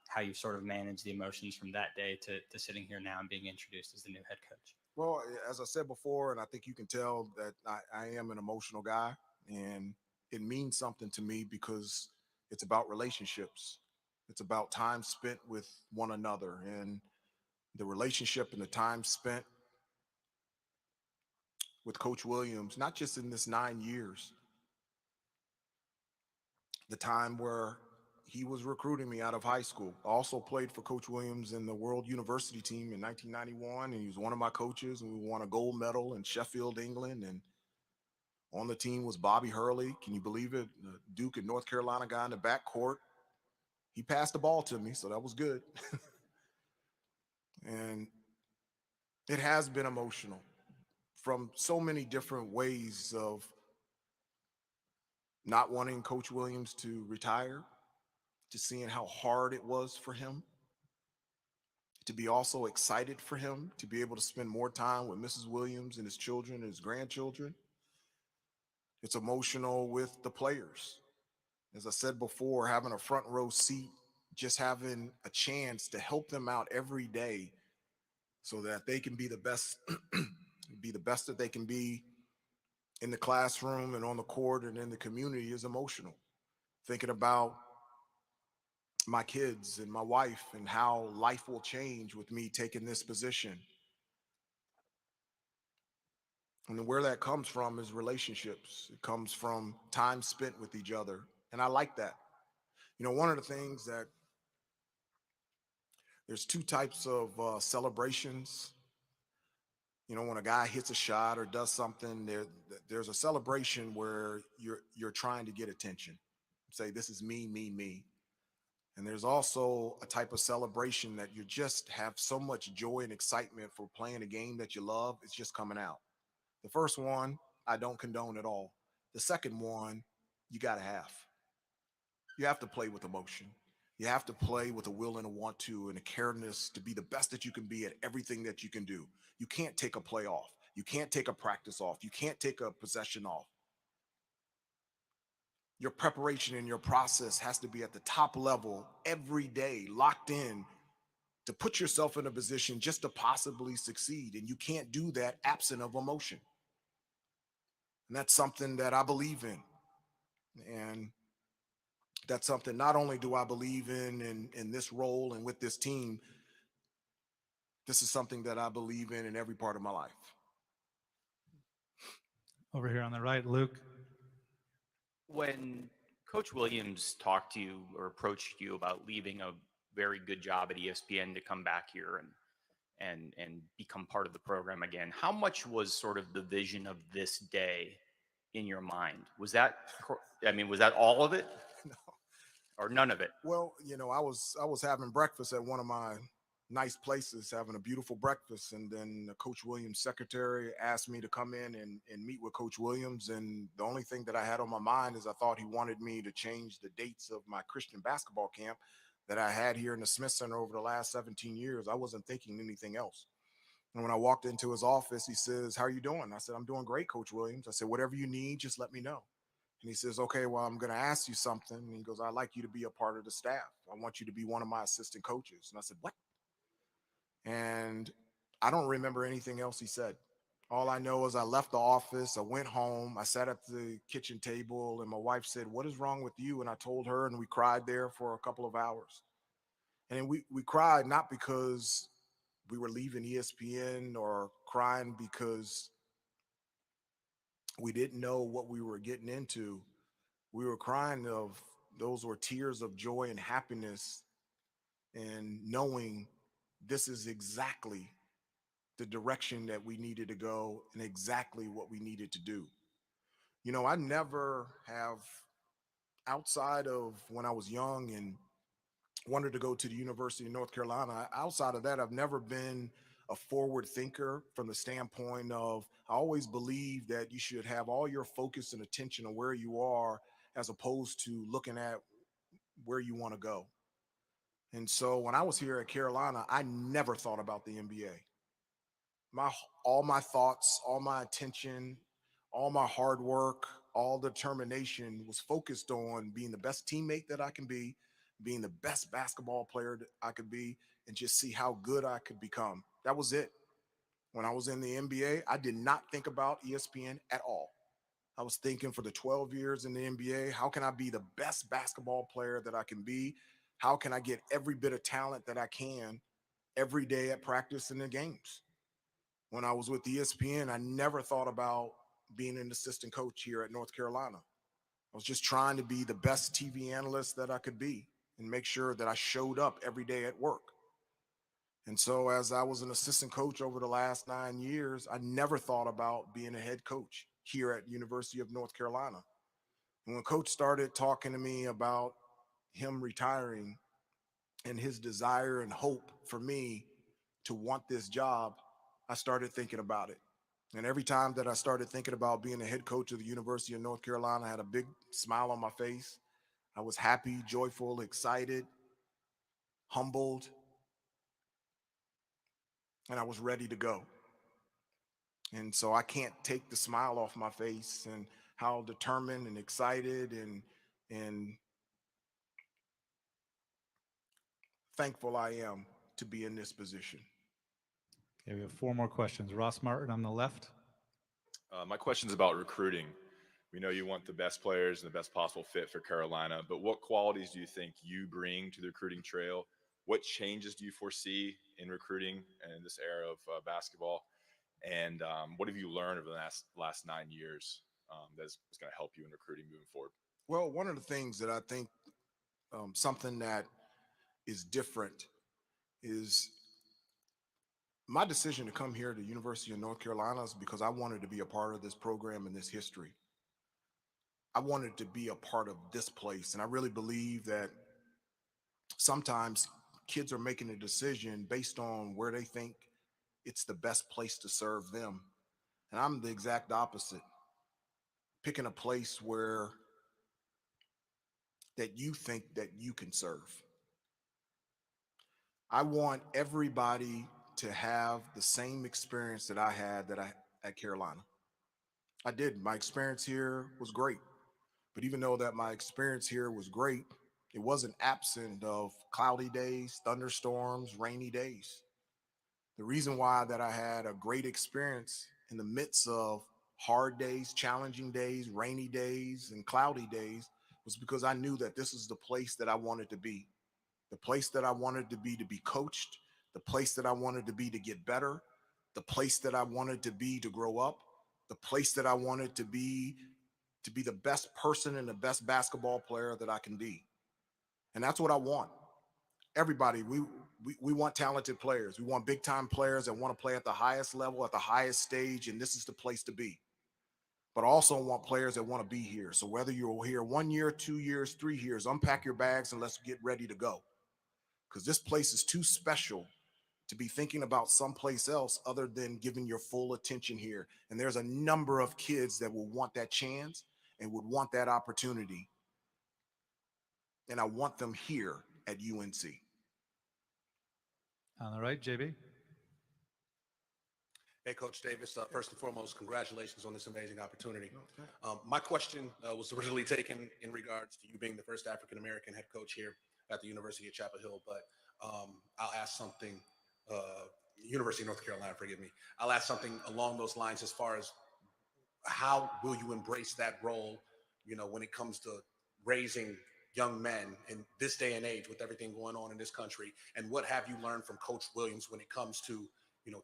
how you've sort of managed the emotions from that day to sitting here now and being introduced as the new head coach. Well, as I said before, and I think you can tell that I am an emotional guy, and it means something to me because it's about relationships. It's about time spent with one another, and the relationship and the time spent with Coach Williams, not just in this 9 years, the time where he was recruiting me out of high school. I also played for Coach Williams in the World University team in 1991, and he was one of my coaches, and we won a gold medal in Sheffield, England. And on the team was Bobby Hurley. Can you believe it? The Duke and North Carolina guy in the backcourt. He passed the ball to me, so that was good. And it has been emotional from so many different ways of not wanting Coach Williams to retire, to seeing how hard it was for him, to be also excited for him to be able to spend more time with Mrs. Williams and his children and his grandchildren. It's emotional with the players. As I said before, having a front row seat, just having a chance to help them out every day so that they can be the best, be the best that they can be in the classroom and on the court and in the community is emotional. Thinking about my kids and my wife and how life will change with me taking this position. And where that comes from is relationships. It comes from time spent with each other. And I like that. You know, one of the things that there's two types of celebrations. You know, when a guy hits a shot or does something, there's a celebration where you're trying to get attention. Say, this is me, me, me. And there's also a type of celebration that you just have so much joy and excitement for playing a game that you love. It's just coming out. The first one, I don't condone at all. The second one, you got to have. You have to play with emotion. You have to play with a will and a want to and a careness to be the best that you can be at everything that you can do. You can't take a play off. You can't take a practice off. You can't take a possession off. Your preparation and your process has to be at the top level every day, locked in to put yourself in a position just to possibly succeed. And you can't do that absent of emotion. And that's something that I believe in. And that's something not only do I believe in this role and with this team, this is something that I believe in every part of my life. Over here on the right, Luke. When Coach Williams talked to you or approached you about leaving a very good job at ESPN to come back here and become part of the program again, how much was sort of the vision of this day in your mind? Was that, I mean, was that all of it? No. Or none of it? Well, you know, I was having breakfast at one of my nice places, having a beautiful breakfast, and then Coach Williams' secretary asked me to come in and meet with Coach Williams. And the only thing that I had on my mind is I thought he wanted me to change the dates of my Christian basketball camp that I had here in the Smith Center over the last 17 years. I wasn't thinking anything else. And when I walked into his office, he says, "How are you doing?" I said, "I'm doing great, Coach Williams." I said, "Whatever you need, just let me know." And he says, "Okay, well, I'm going to ask you something." And he goes, "I'd like you to be a part of the staff. I want you to be one of my assistant coaches." And I said, "What?" And I don't remember anything else he said. All I know is I left the office, I went home, I sat at the kitchen table, and my wife said, "What is wrong with you?" And I told her, and we cried there for a couple of hours. And then we cried not because we were leaving ESPN or crying because we didn't know what we were getting into. We were crying of those were tears of joy and happiness and knowing this is exactly the direction that we needed to go and exactly what we needed to do. You know, I never have, outside of when I was young and wanted to go to the University of North Carolina, outside of that, I've never been a forward thinker from the standpoint of I always believe that you should have all your focus and attention on where you are as opposed to looking at where you want to go. And so when I was here at Carolina, I never thought about the NBA. All my thoughts, all my attention, all my hard work, all determination was focused on being the best teammate that I can be, being the best basketball player that I could be, and just see how good I could become. That was it. When I was in the NBA, I did not think about ESPN at all. I was thinking for the 12 years in the NBA, how can I be the best basketball player that I can be? How can I get every bit of talent that I can every day at practice and the games? When I was with ESPN, I never thought about being an assistant coach here at North Carolina. I was just trying to be the best TV analyst that I could be and make sure that I showed up every day at work. And so as I was an assistant coach over the last 9 years, I never thought about being a head coach here at University of North Carolina. And when coach started talking to me about him retiring and his desire and hope for me to want this job, I started thinking about it. And every time that I started thinking about being a head coach of the University of North Carolina, I had a big smile on my face. I was happy, joyful, excited, humbled, and I was ready to go. And so I can't take the smile off my face and how determined and excited and thankful I am to be in this position. Okay, we have 4 more questions. Ross Martin on the left. My question is about recruiting. We know you want the best players and the best possible fit for Carolina, but what qualities do you think you bring to the recruiting trail? What changes do you foresee in recruiting in this era of basketball? And what have you learned over the last 9 years that's going to help you in recruiting moving forward? Well, one of the things that I think something that is different is my decision to come here to the University of North Carolina is because I wanted to be a part of this program and this history. I wanted to be a part of this place. And I really believe that sometimes kids are making a decision based on where they think it's the best place to serve them. And I'm the exact opposite. Picking a place where that you think that you can serve. I want everybody to have the same experience that I had at Carolina. I did. My experience here was great. But even though that my experience here was great, it wasn't absent of cloudy days, thunderstorms, rainy days. The reason why that I had a great experience in the midst of hard days, challenging days, rainy days, and cloudy days was because I knew that this is the place that I wanted to be. The place that I wanted to be coached, the place that I wanted to be to get better, the place that I wanted to be to grow up, the place that I wanted to be the best person and the best basketball player that I can be. And that's what I want. Everybody, we want talented players. We want big time players that want to play at the highest level, at the highest stage, and this is the place to be. But I also want players that want to be here. So whether you're here 1 year, 2 years, 3 years, unpack your bags and let's get ready to go. Because this place is too special to be thinking about someplace else other than giving your full attention here. And there's a number of kids that will want that chance and would want that opportunity. And I want them here at UNC. On the right, JB. Hey, Coach Davis. First and foremost, congratulations on this amazing opportunity. My question was originally taken in regards to you being the first African-American head coach here at the University of Chapel Hill, but I'll ask something, University of North Carolina, forgive me. I'll ask something along those lines as far as how will you embrace that role, when it comes to raising young men in this day and age with everything going on in this country, and what have you learned from Coach Williams when it comes to,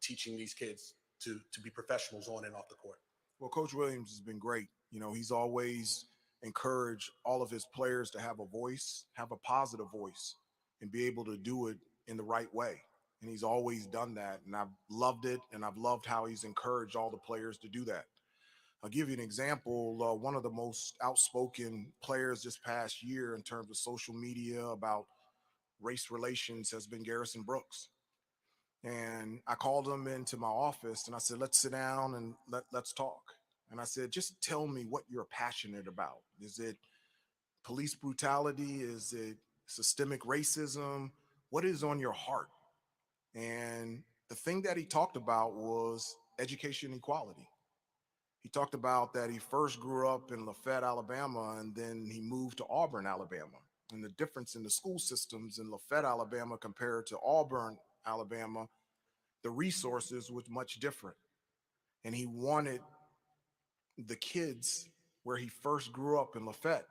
teaching these kids to be professionals on and off the court? Well, Coach Williams has been great. He's always encouraged all of his players to have a voice, have a positive voice, and be able to do it in the right way. And he's always done that. And I've loved it. And I've loved how he's encouraged all the players to do that. I'll give you an example. One of the most outspoken players this past year in terms of social media about race relations has been Garrison Brooks. And I called him into my office and I said, let's sit down and let's talk. And I said, just tell me what you're passionate about. Is it police brutality? Is it systemic racism? what is on your heart? And the thing that he talked about was education equality. He talked about that he first grew up in Lafayette, Alabama, and then he moved to Auburn, Alabama. And the difference in the school systems in Lafayette, Alabama compared to Auburn, Alabama, the resources was much different. And he wanted the kids where he first grew up in Lafayette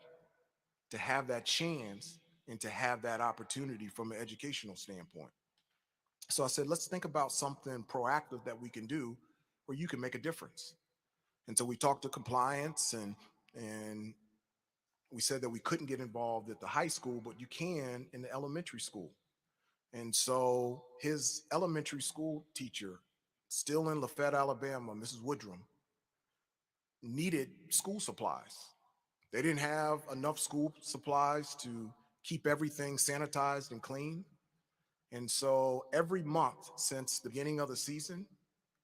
to have that chance and to have that opportunity from an educational standpoint. So I said, let's think about something proactive that we can do where you can make a difference. And so we talked to compliance, and we said that we couldn't get involved at the high school, but you can in the elementary school. And so his elementary school teacher, still in Lafayette, Alabama, Mrs. Woodrum, needed school supplies. They didn't have enough school supplies to keep everything sanitized and clean. And so every month since the beginning of the season,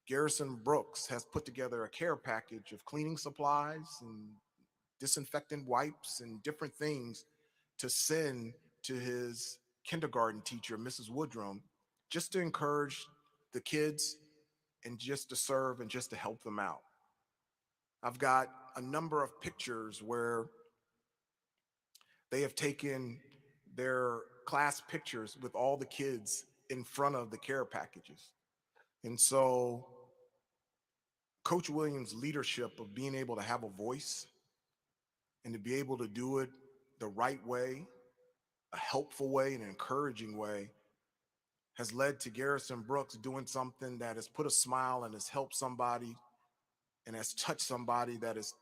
Garrison Brooks has put together a care package of cleaning supplies and disinfectant wipes and different things to send to his kindergarten teacher, Mrs. Woodrum, just to encourage the kids and just to serve and just to help them out. I've got a number of pictures where they have taken their class pictures with all the kids in front of the care packages. And so Coach Williams' leadership of being able to have a voice and to be able to do it the right way, a helpful way, an encouraging way, has led to Garrison Brooks doing something that has put a smile and has helped somebody and has touched somebody that has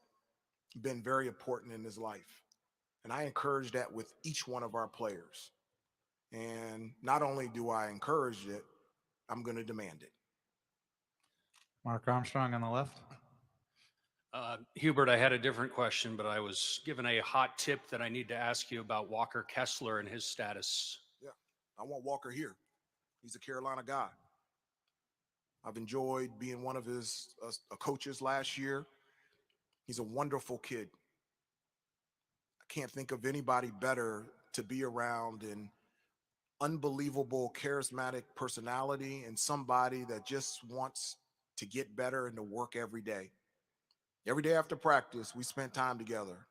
been very important in his life. And I encourage that with each one of our players. And not only do I encourage it, I'm going to demand it. Mark Armstrong on the left. Hubert, I had a different question, but I was given a hot tip that I need to ask you about Walker Kessler and his status. Yeah, I want Walker here. He's a Carolina guy. I've enjoyed being one of his coaches last year. He's a wonderful kid. I can't think of anybody better to be around, and unbelievable charismatic personality, and somebody that just wants to get better and to work every day. Every day after practice, we spent time together,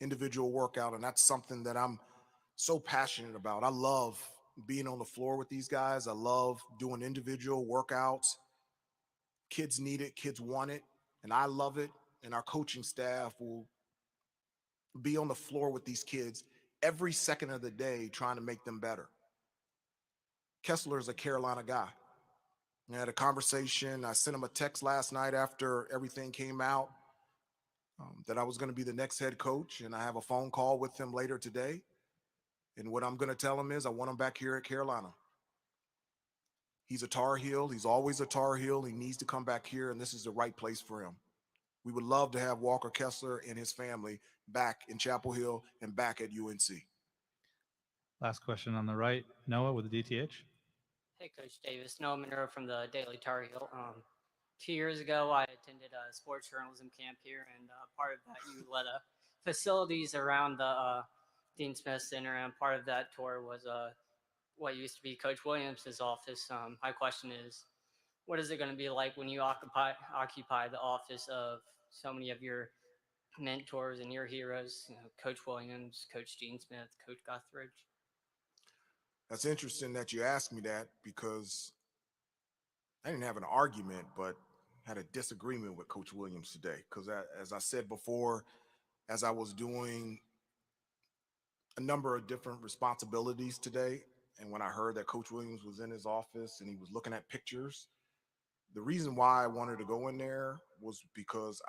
individual workout, and that's something that I'm so passionate about. I love being on the floor with these guys. I love doing individual workouts. Kids need it, kids want it, and I love it. And our coaching staff will be on the floor with these kids every second of the day trying to make them better. Kessler is a Carolina guy. I had a conversation. I sent him a text last night after everything came out that I was going to be the next head coach, and I have a phone call with him later today. And what I'm going to tell him is I want him back here at Carolina. He's a Tar Heel. He's always a Tar Heel. He needs to come back here, and this is the right place for him. We would love to have Walker Kessler and his family back in Chapel Hill and back at UNC. Last question on the right, Noah with the DTH. Hey, Coach Davis. Noah Monroe from the Daily Tar Heel. 2 years ago, I attended a sports journalism camp here, and part of that, you led facilities around the Dean Smith Center, and part of that tour was what used to be Coach Williams' office. My question is, what is it going to be like when you occupy the office of so many of your mentors and your heroes, Coach Williams, Coach Dean Smith, Coach Guthridge? That's interesting that you asked me that, because I didn't have an argument, but had a disagreement with Coach Williams today. Because as I said before, as I was doing a number of different responsibilities today, and when I heard that Coach Williams was in his office and he was looking at pictures, the reason why I wanted to go in there was because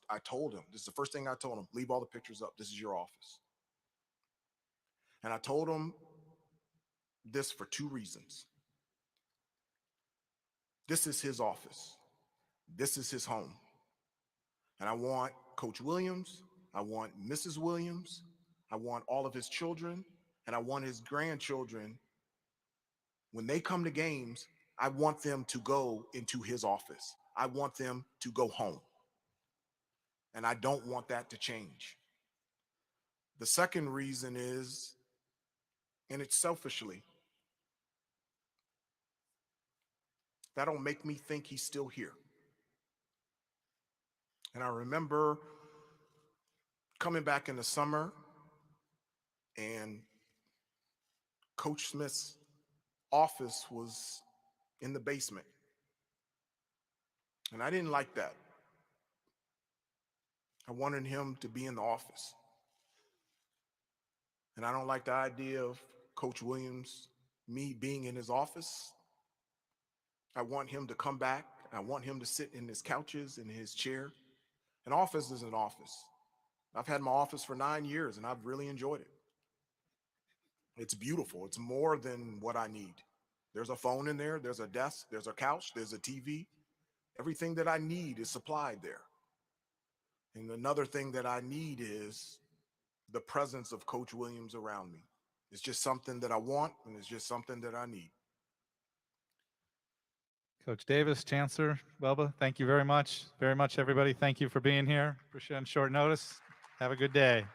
I told him, this is the first thing I told him, leave all the pictures up. This is your office. And I told him this for two reasons. This is his office. This is his home. And I want Coach Williams, I want Mrs. Williams, I want all of his children, and I want his grandchildren. When they come to games, I want them to go into his office. I want them to go home. And I don't want that to change. The second reason is, and it's selfishly, That don't make me think he's still here. And I remember coming back in the summer, and Coach Smith's office was in the basement. And I didn't like that. I wanted him to be in the office. And I don't like the idea of Coach Williams, me being in his office. I want him to come back. I want him to sit in his couches, in his chair. An office is an office. I've had my office for 9 years, and I've really enjoyed it. It's beautiful. It's more than what I need. There's a phone in there. There's a desk. There's a couch. There's a TV. Everything that I need is supplied there. And another thing that I need is the presence of Coach Williams around me. It's just something that I want, and it's just something that I need. Coach Davis, Chancellor, Bubba, thank you very much. Very much, everybody. Thank you for being here. Appreciate it on short notice. Have a good day.